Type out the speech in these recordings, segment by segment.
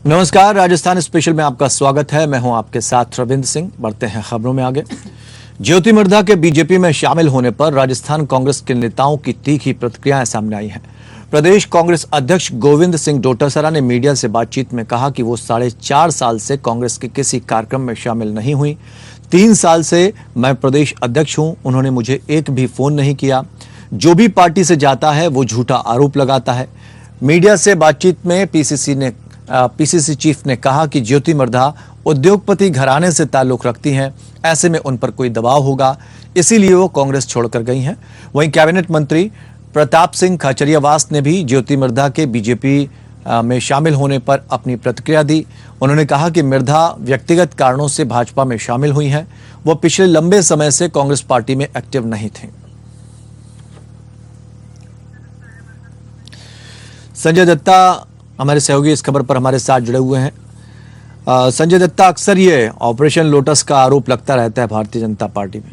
नमस्कार, राजस्थान स्पेशल में आपका स्वागत है। मैं हूं आपके साथ रविंद्र सिंह। बढ़ते हैं खबरों में आगे। ज्योति मिर्धा के बीजेपी में शामिल होने पर राजस्थान कांग्रेस के नेताओं की तीखी प्रतिक्रियाएं सामने आई हैं। प्रदेश कांग्रेस अध्यक्ष गोविंद सिंह डोटासरा ने मीडिया से बातचीत में कहा कि वो 4.5 साल से कांग्रेस के किसी कार्यक्रम में शामिल नहीं हुई। 3 साल से मैं प्रदेश अध्यक्ष हूं, उन्होंने मुझे एक भी फोन नहीं किया। जो भी पार्टी से जाता है वो झूठा आरोप लगाता है। मीडिया से बातचीत में पीसीसी चीफ ने कहा कि ज्योति मिर्धा उद्योगपति घराने से ताल्लुक रखती हैं, ऐसे में उन पर कोई दबाव होगा, इसीलिए वो कांग्रेस छोड़कर गई हैं। वहीं कैबिनेट मंत्री प्रताप सिंह खाचरियावास ने भी ज्योति मिर्धा के बीजेपी में शामिल होने पर अपनी प्रतिक्रिया दी। उन्होंने कहा कि मिर्धा व्यक्तिगत कारणों से भाजपा में शामिल हुई हैं, वो पिछले लंबे समय से कांग्रेस पार्टी में एक्टिव नहीं थी। संजय दत्ता हमारे सहयोगी इस खबर पर हमारे साथ जुड़े हुए हैं। संजय दत्ता, अक्सर ये ऑपरेशन लोटस का आरोप लगता रहता है भारतीय जनता पार्टी में,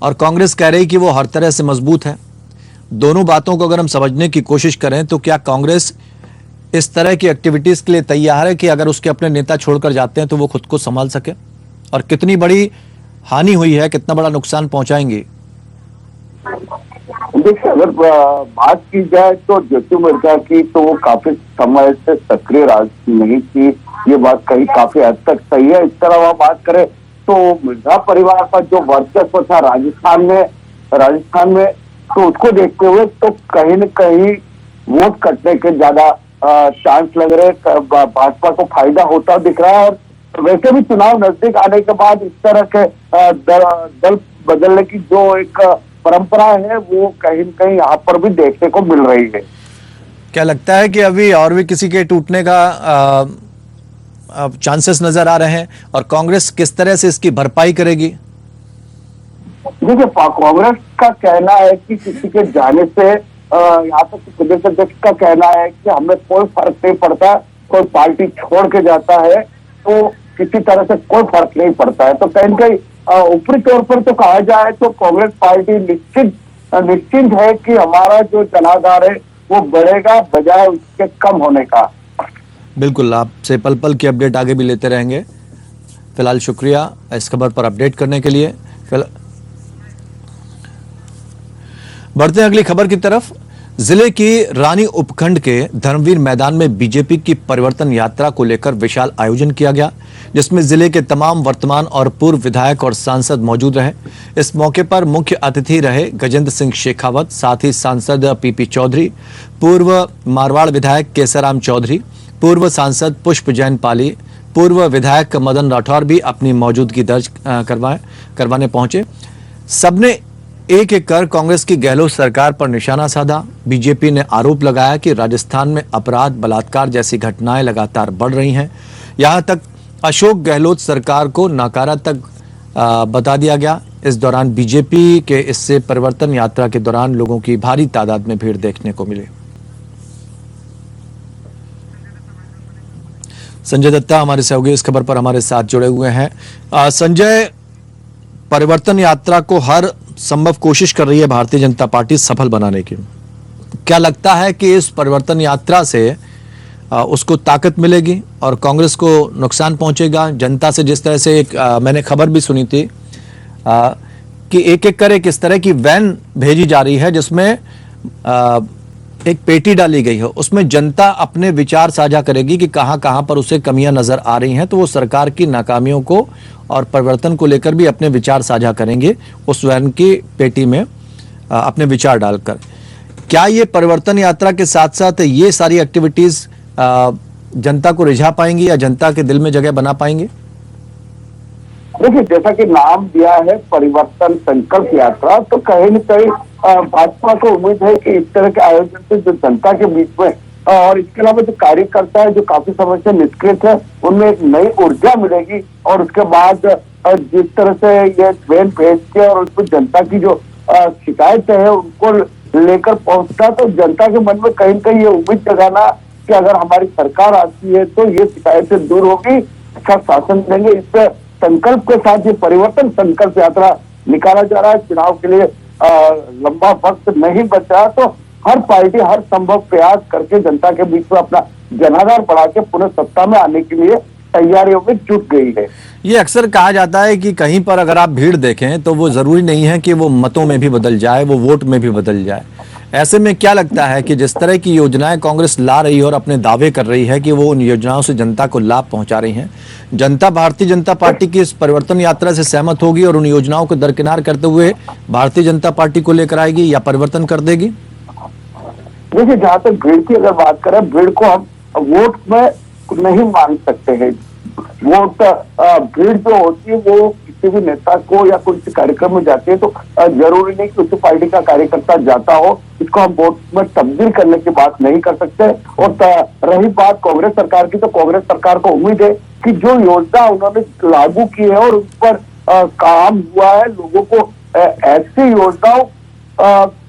और कांग्रेस कह रही कि वो हर तरह से मजबूत है। दोनों बातों को अगर हम समझने की कोशिश करें तो क्या कांग्रेस इस तरह की एक्टिविटीज के लिए तैयार है कि अगर उसके अपने नेता छोड़कर जाते हैं तो वो खुद को संभाल सके? और कितनी बड़ी हानि हुई है, कितना बड़ा नुकसान पहुंचाएंगी? देखिए, अगर बात की जाए तो ज्योति मिर्धा की तो वो काफी समय से सक्रिय राजनीति नहीं थी, ये बात कहीं काफी हद तक सही है। इस तरह वह बात करे तो मिर्धा परिवार का जो वर्चस्व था राजस्थान में तो उसको देखते हुए तो कहीं न कहीं वोट कटने के ज्यादा चांस लग रहे, भाजपा को फायदा होता दिख रहा है। और वैसे भी चुनाव नजदीक आने के बाद इस तरह के दल बदलने की जो एक परंपरा है वो कहीं न कहीं यहाँ पर भी देखने को मिल रही है। क्या लगता है कि अभी और भी किसी के टूटने का चांसेस नजर आ रहे हैं, और कांग्रेस किस तरह से इसकी भरपाई करेगी? देखिए, कांग्रेस का कहना है कि किसी के जाने से यहाँ तक प्रदेश अध्यक्ष का कहना है कि हमें कोई फर्क नहीं पड़ता, कोई पार्टी छोड़ के जाता है तो किसी तरह से कोई फर्क नहीं पड़ता है। तो कहीं कहीं ऊपरी तौर पर तो कहा जाए तो कांग्रेस पार्टी निश्चिंत है कि हमारा जो जनाधार है वो बढ़ेगा बजाय उसके कम होने का। बिल्कुल, आपसे पल पल की अपडेट आगे भी लेते रहेंगे। फिलहाल शुक्रिया इस खबर पर अपडेट करने के लिए। बढ़ते हैं अगली खबर की तरफ। जिले की रानी उपखंड के धर्मवीर मैदान में बीजेपी की परिवर्तन यात्रा को लेकर विशाल आयोजन किया गया, जिसमें जिले के तमाम वर्तमान और पूर्व विधायक और सांसद मौजूद रहे। इस मौके पर मुख्य अतिथि रहे गजेंद्र सिंह शेखावत, साथ ही सांसद पीपी चौधरी, पूर्व मारवाड़ विधायक केसराम चौधरी, पूर्व सांसद पुष्प जैन पाली, पूर्व विधायक मदन राठौर भी अपनी मौजूदगी दर्ज करवाने पहुंचे। सबने एक एक कर कांग्रेस की गहलोत सरकार पर निशाना साधा। बीजेपी ने आरोप लगाया कि राजस्थान में अपराध, बलात्कार जैसी घटनाएं लगातार बढ़ रही हैं। यहां तक अशोक गहलोत सरकार को नकारा तक बता दिया गया। इस दौरान बीजेपी के इससे परिवर्तन यात्रा के दौरान लोगों की भारी तादाद में भीड़ देखने को मिली। संजय दत्ता हमारे सहयोगी इस खबर पर हमारे साथ जुड़े हुए हैं। संजय, परिवर्तन यात्रा को हर संभव कोशिश कर रही है भारतीय जनता पार्टी सफल बनाने की। क्या लगता है कि इस परिवर्तन यात्रा से उसको ताकत मिलेगी और कांग्रेस को नुकसान पहुंचेगा? जनता से जिस तरह से मैंने खबर भी सुनी थी कि एक एक कर किस तरह की वैन भेजी जा रही है जिसमें एक पेटी डाली गई है, उसमें जनता अपने विचार साझा करेगी कि कहां पर उसे कमियां नजर आ रही हैं, तो वो सरकार की नाकामियों को और परिवर्तन को लेकर भी अपने विचार साझा करेंगे उस वैन की पेटी में अपने विचार डालकर। क्या ये परिवर्तन यात्रा के साथ साथ ये सारी एक्टिविटीज जनता को रिझा पाएंगी या जनता के दिल में जगह बना पाएंगे? देखिए, जैसा कि नाम दिया है परिवर्तन संकल्प यात्रा, तो कहीं न कहीं भाजपा को उम्मीद है कि इस तरह के आयोजन से जो जनता के बीच में और इसके अलावा जो कार्यकर्ता है जो काफी समय से निष्क्रिय है उनमें एक नई ऊर्जा मिलेगी। और उसके बाद जिस तरह से ये वैन भेज के और उसमें जनता की जो शिकायतें हैं उनको लेकर पहुंचता, तो जनता के मन में कहीं न कहीं ये उम्मीद जगाना कि अगर हमारी सरकार आती है तो ये शिकायतें दूर होगी, अच्छा शासन देंगे। इस संकल्प के साथ ये परिवर्तन संकल्प यात्रा निकाला जा रहा है। चुनाव के लिए लंबा वक्त नहीं बचा, तो हर पार्टी हर संभव प्रयास करके जनता के बीच में अपना जनाधार बढ़ा के पुनः सत्ता में आने के लिए तैयारियों में जुट गई है। ये अक्सर कहा जाता है कि कहीं पर अगर आप भीड़ देखें तो वो जरूरी नहीं है कि वो मतों में भी बदल जाए, वो वोट में भी बदल जाए। ऐसे में क्या लगता है कि जिस तरह की योजनाएं कांग्रेस ला रही है और अपने दावे कर रही है कि वो उन योजनाओं से जनता को लाभ पहुंचा रही है, जनता भारतीय जनता पार्टी की इस परिवर्तन यात्रा से सहमत होगी और उन योजनाओं को दरकिनार करते हुए भारतीय जनता पार्टी को लेकर आएगी या परिवर्तन कर देगी? देखिए, जहां तक भीड़ की अगर बात करें, भीड़ को हम वोट में नहीं मान सकते हैं। वोट भीड़ जो होती है वो किसी भी नेता को या कुछ कार्यक्रम में जाती है तो जरूरी नहीं कि उसी पार्टी का कार्यकर्ता जाता हो, इसको हम वोट में तब्दील करने की बात नहीं कर सकते। और रही बात कांग्रेस सरकार की, तो कांग्रेस सरकार को उम्मीद है कि जो योजना उन्होंने लागू की है और उस पर काम हुआ है, लोगों को ऐसी योजनाओं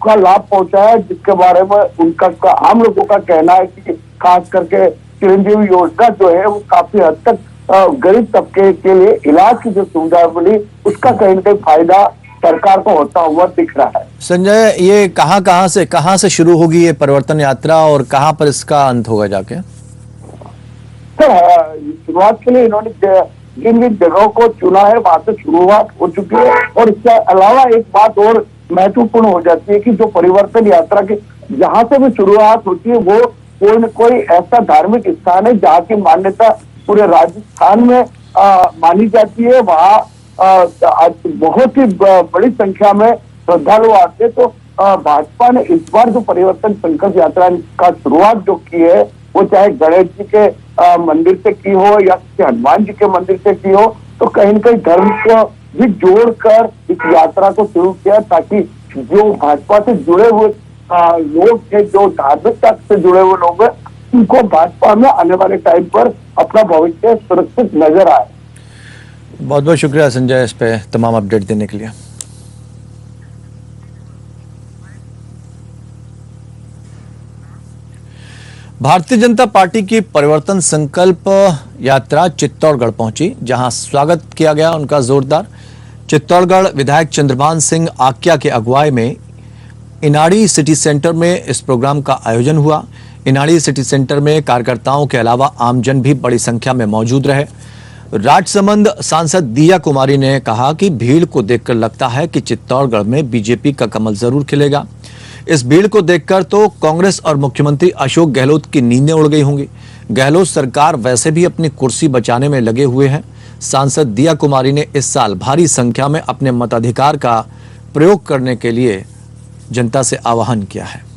का लाभ पहुंचा है जिसके बारे में उनका आम लोगों का कहना है कि खास करके चिरंजीवी योजना जो है वो काफी हद तक गरीब तबके के लिए इलाज की जो सुविधा मिली उसका कहीं ना कहीं फायदा सरकार को होता हुआ दिख रहा है। संजय, ये कहां से शुरू होगी ये परिवर्तन यात्रा और कहां पर इसका अंत होगा जाके? सर, शुरुआत के लिए इन्होंने जिन जिन जगहों को चुना है वहां से शुरुआत हो चुकी है। और इसके अलावा एक बात और महत्वपूर्ण हो जाती है कि जो परिवर्तन यात्रा की जहां से भी शुरुआत होती है वो कोई न कोई ऐसा धार्मिक स्थान है जहाँ की मान्यता पूरे राजस्थान में मानी जाती है। वहाँ आज बहुत ही बड़ी संख्या में श्रद्धालु आते हैं। तो भाजपा ने इस बार जो परिवर्तन संकल्प यात्रा का शुरुआत जो की है वो चाहे गणेश जी के मंदिर से की हो या हनुमान जी के मंदिर से की हो, तो कहीं न कहीं धर्म को भी जोड़कर इस यात्रा को शुरू किया ताकि जो भाजपा से जुड़े हुए लोग थे, जो धार्मिकता से जुड़े हुए लोग हैं, उनको भाजपा में आने वाले टाइम पर अपना भविष्य सुरक्षित नजर आए। बहुत बहुत शुक्रिया संजय इस पे तमाम अपडेट देने के लिए। भारतीय जनता पार्टी की परिवर्तन संकल्प यात्रा चित्तौड़गढ़ पहुंची, जहां स्वागत किया गया उनका जोरदार। चित्तौड़गढ़ विधायक चंद्रभान सिंह आक्या के अगुवाई में इनाड़ी सिटी सेंटर में इस प्रोग्राम का आयोजन हुआ। इनाड़ी सिटी सेंटर में कार्यकर्ताओं के अलावा आमजन भी बड़ी संख्या में मौजूद रहे। राजसमंद सांसद दिया कुमारी ने कहा कि भीड़ को देखकर लगता है कि चित्तौड़गढ़ में बीजेपी का कमल जरूर खिलेगा। इस भीड़ को देखकर तो कांग्रेस और मुख्यमंत्री अशोक गहलोत की नींदें उड़ गई होंगी। गहलोत सरकार वैसे भी अपनी कुर्सी बचाने में लगे हुए हैं। सांसद दिया कुमारी ने इस साल भारी संख्या में अपने मताधिकार का प्रयोग करने के लिए जनता से आह्वान किया है।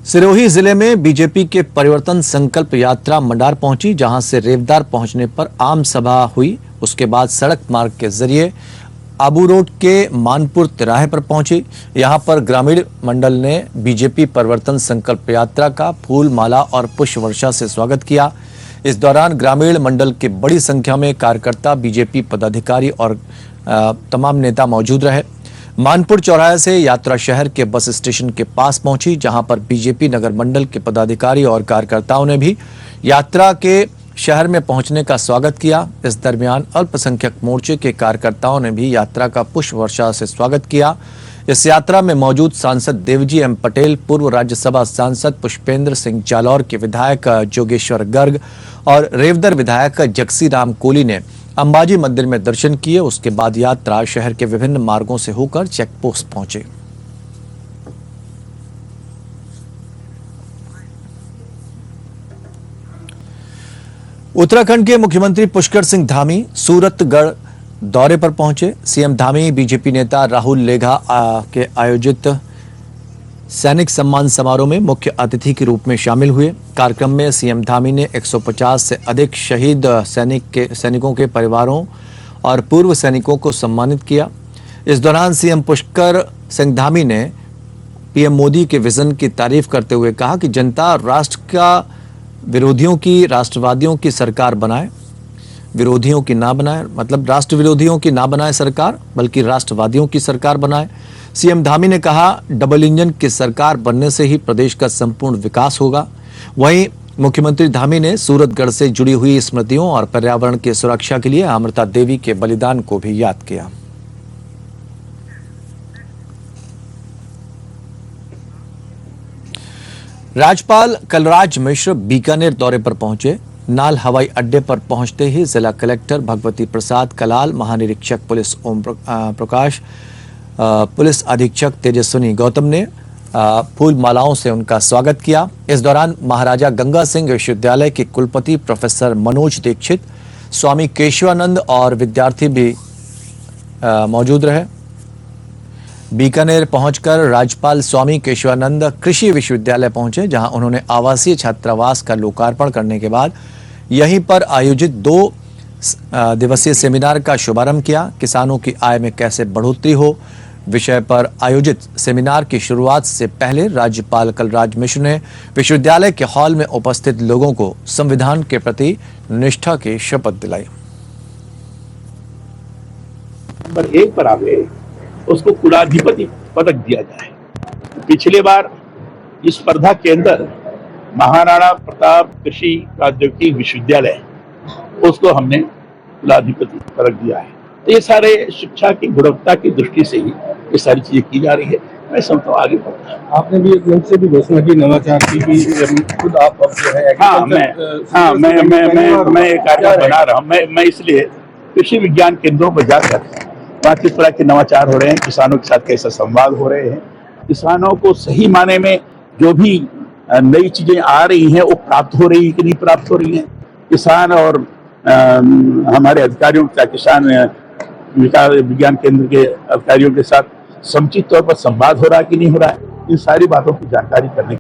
सिरोही जिले में बीजेपी के परिवर्तन संकल्प यात्रा मंडार पहुंची, जहां से रेवदार पहुंचने पर आम सभा हुई। उसके बाद सड़क मार्ग के जरिए आबू रोड के मानपुर तिराहे पर पहुंची। यहां पर ग्रामीण मंडल ने बीजेपी परिवर्तन संकल्प यात्रा का फूल माला और पुष्प वर्षा से स्वागत किया। इस दौरान ग्रामीण मंडल के बड़ी संख्या में कार्यकर्ता, बीजेपी पदाधिकारी और तमाम नेता मौजूद रहे। मानपुर चौराहे से यात्रा शहर के बस स्टेशन के पास पहुंची, जहां पर बीजेपी नगर मंडल के पदाधिकारी और कार्यकर्ताओं ने भी यात्रा के शहर में पहुंचने का स्वागत किया। इस दरमियान अल्पसंख्यक मोर्चे के कार्यकर्ताओं ने भी यात्रा का पुष्प वर्षा से स्वागत किया। इस यात्रा में मौजूद सांसद देवजी एम पटेल, पूर्व राज्यसभा सांसद पुष्पेंद्र सिंह जालौर के विधायक जोगेश्वर गर्ग और रेवदर विधायक जगसी राम कोली ने अंबाजी मंदिर में दर्शन किए। उसके बाद यात्रा शहर के विभिन्न मार्गों से होकर चेक पोस्ट पहुंचे। उत्तराखंड के मुख्यमंत्री पुष्कर सिंह धामी सूरतगढ़ दौरे पर पहुंचे। सीएम धामी बीजेपी नेता राहुल लेघा के आयोजित सैनिक सम्मान समारोह में मुख्य अतिथि के रूप में शामिल हुए। कार्यक्रम में सीएम धामी ने 150 से अधिक शहीद सैनिकों के परिवारों और पूर्व सैनिकों को सम्मानित किया। इस दौरान सीएम पुष्कर सिंह धामी ने पीएम मोदी के विजन की तारीफ करते हुए कहा कि जनता राष्ट्र का विरोधियों की, राष्ट्रवादियों की सरकार बनाए, विरोधियों की ना बनाए, मतलब राष्ट्र विरोधियों की ना बनाए सरकार, बल्कि राष्ट्रवादियों की सरकार बनाए। सीएम धामी ने कहा, डबल इंजन की सरकार बनने से ही प्रदेश का संपूर्ण विकास होगा। वहीं मुख्यमंत्री धामी ने सूरतगढ़ से जुड़ी हुई स्मृतियों और पर्यावरण की सुरक्षा के लिए अमृता देवी के बलिदान को भी याद किया। राज्यपाल कलराज मिश्र बीकानेर दौरे पर पहुंचे। नाल हवाई अड्डे पर पहुंचते ही जिला कलेक्टर भगवती प्रसाद कलाल, महानिरीक्षक पुलिस ओम प्रकाश, पुलिस अधीक्षक तेजस्विनी गौतम ने फूल मालाओं से उनका स्वागत किया। इस दौरान महाराजा गंगा सिंह विश्वविद्यालय के कुलपति प्रोफेसर मनोज दीक्षित, स्वामी केशवानंद और विद्यार्थी भी मौजूद रहे। बीकानेर पहुंचकर राज्यपाल स्वामी केशवानंद कृषि विश्वविद्यालय पहुंचे, जहां उन्होंने आवासीय छात्रावास का लोकार्पण करने के बाद यहीं पर आयोजित 2 दिवसीय सेमिनार का शुभारंभ किया। किसानों की आय में कैसे बढ़ोतरी हो विषय पर आयोजित सेमिनार की शुरुआत से पहले राज्यपाल कलराज मिश्र ने विश्वविद्यालय के हॉल में उपस्थित लोगों को संविधान के प्रति निष्ठा की शपथ दिलाई। नंबर 1 पर आवे उसको कुलाधिपति पदक दिया जाए। पिछले बार इस स्पर्धा के अंदर महाराणा प्रताप कृषि प्रौद्योगिकी विश्वविद्यालय उसको हमने कुलाधिपति पदक दिया है। तो ये सारे शिक्षा की गुणवत्ता की दृष्टि से ही ये सारी चीजें की जा रही है। मैं समझता हूँ आगे बढ़ता है। आपने भी एक मंच से भी घोषणा की नवाचार की कि खुद आप अब जो है मैं एक कार्यक्रम बना रहा हूँ। मैं इसलिए कृषि विज्ञान केंद्रों पर जाकर वहाँ किस तरह के नवाचार हो रहे हैं, किसानों के साथ कैसे संवाद हो रहे हैं, किसानों को सही माने में जो भी नई चीजें आ रही हैं वो प्राप्त हो रही है कि नहीं प्राप्त हो रही हैं, किसान और हमारे अधिकारियों के साथ, किसान विकास विज्ञान केंद्र के अधिकारियों के साथ समुचित तौर पर संवाद हो रहा है कि नहीं हो रहा है, इन सारी बातों की जानकारी करने